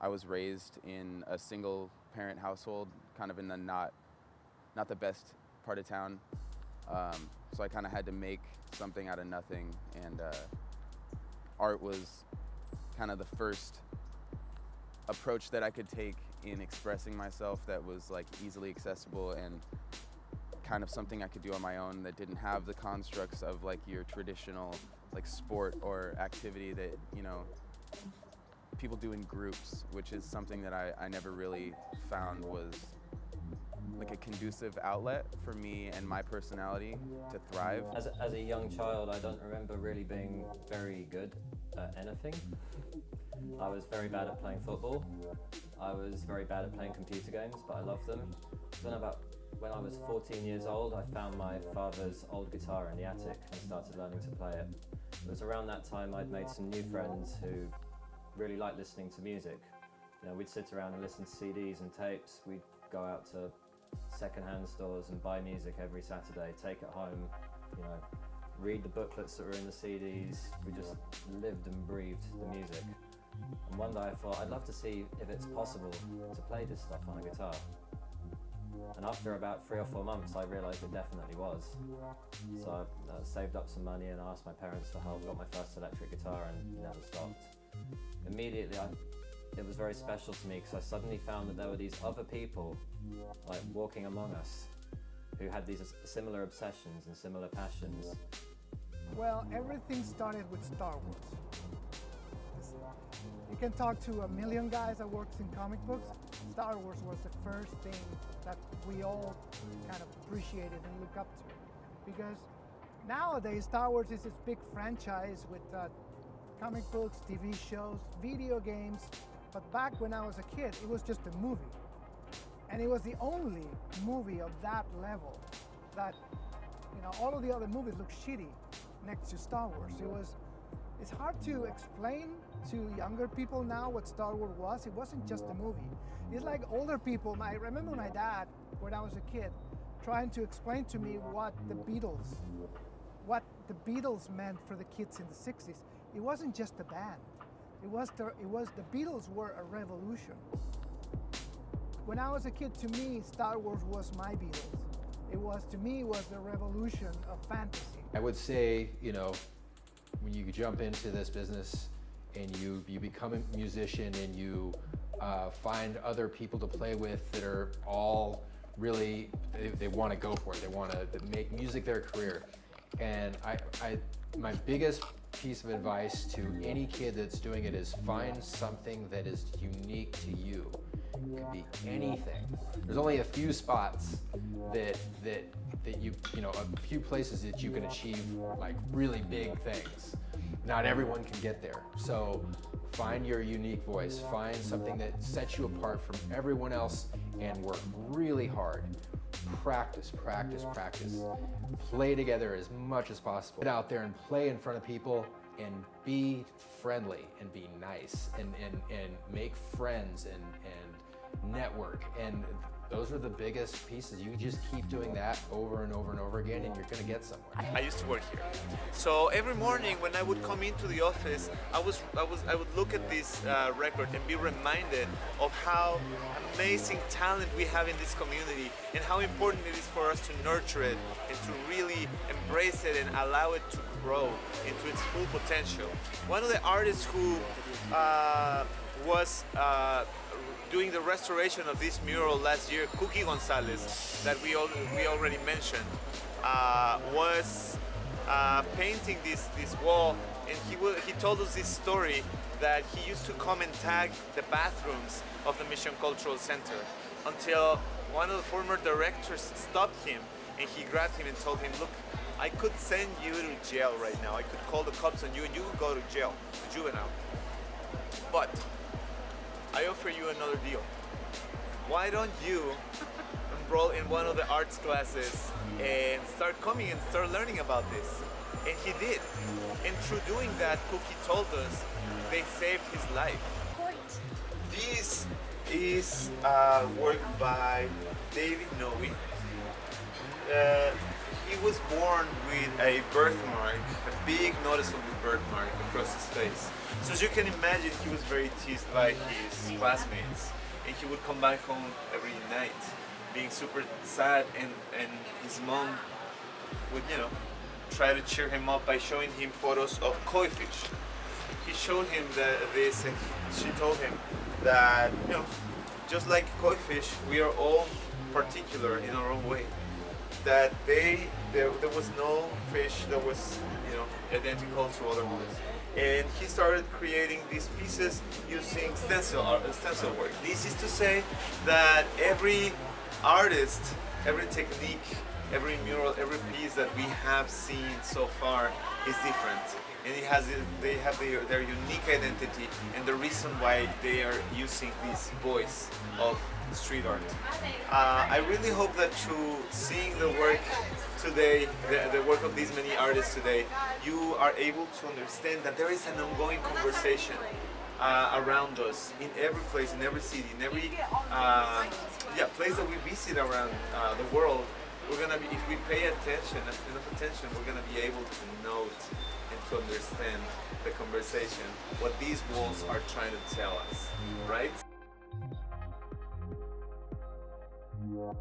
I was raised in a single parent household, kind of in the not the best part of town. So I kind of had to make something out of nothing, and art was kind of the first approach that I could take in expressing myself that was like easily accessible and kind of something I could do on my own that didn't have the constructs of like your traditional like sport or activity that, you know, people do in groups, which is something that I never really found was like a conducive outlet for me and my personality to thrive. As a young child, I don't remember really being very good at anything. I was very bad at playing football. I was very bad at playing computer games, but I loved them. Then when I was 14 years old, I found my father's old guitar in the attic and started learning to play it. It was around that time I'd made some new friends who really liked listening to music. You know, we'd sit around and listen to CDs and tapes. We'd go out to second-hand stores and buy music every Saturday, take it home, you know, read the booklets that were in the CDs. We just lived and breathed the music. And one day I thought, I'd love to see if it's possible to play this stuff on a guitar. And after about 3 or 4 months, I realized it definitely was. So I saved up some money and asked my parents for help, got my first electric guitar and never stopped. Immediately, it was very special to me because I suddenly found that there were these other people like walking among us who had these similar obsessions and similar passions. Well, everything started with Star Wars. You can talk to a million guys that works in comic books. Star Wars was the first thing that we all kind of appreciated and look up to. Because nowadays Star Wars is this big franchise with comic books, TV shows, video games. But back when I was a kid, it was just a movie. And it was the only movie of that level that, you know, all of the other movies look shitty next to Star Wars. It's hard to explain to younger people now what Star Wars was. It wasn't just a movie. It's like older people. I remember my dad, when I was a kid, trying to explain to me what the Beatles meant for the kids in the 60s. It wasn't just a band. The Beatles were a revolution. When I was a kid, to me, Star Wars was my Beatles. To me, it was the revolution of fantasy. I would say, you know, when you jump into this business and you become a musician and you find other people to play with that are all really, they want to go for it. They want to make music their career. And my biggest piece of advice to any kid that's doing it is find something that is unique to you. It could be anything. There's only a few spots that you know, a few places that you can achieve like really big things. Not everyone can get there. So find your unique voice, find something that sets you apart from everyone else and work really hard. Practice, practice, practice. Play together as much as possible. Get out there and play in front of people and be friendly and be nice and make friends and network. And those are the biggest pieces. You just keep doing that over and over and over again and you're gonna get somewhere. I used to work here. So every morning when I would come into the office, I would look at this record and be reminded of how amazing talent we have in this community and how important it is for us to nurture it and to really embrace it and allow it to grow into its full potential. One of the artists who was doing the restoration of this mural last year, Cookie Gonzalez, that we already mentioned, was painting this wall, and he told us this story that he used to come and tag the bathrooms of the Mission Cultural Center until one of the former directors stopped him and he grabbed him and told him, look, I could send you to jail right now. I could call the cops on you and you would go to jail, to juvenile. But I offer you another deal. Why don't you enroll in one of the arts classes and start coming and start learning about this? And he did. And through doing that, Cookie told us they saved his life. This is work by David Noe. he was born with a birthmark, a big noticeable birthmark across his face. So as you can imagine, he was very teased by his classmates, and he would come back home every night being super sad, and his mom would, you know, try to cheer him up by showing him photos of koi fish. He showed him this, and she told him that, you know, just like koi fish, we are all particular in our own way. That there was no fish that was, you know, identical to other ones. And he started creating these pieces using stencil work. This is to say that every artist, every technique, every mural, every piece that we have seen so far is different, and they have their unique identity and the reason why they are using this voice of street art. I really hope that through seeing the work today, the work of these many artists today, you are able to understand that there is an ongoing conversation around us in every place, in every city, in every place that we visit around the world. We're gonna be, if we pay enough attention, we're gonna be able to note and to understand the conversation, what these walls are trying to tell us, right? Yeah.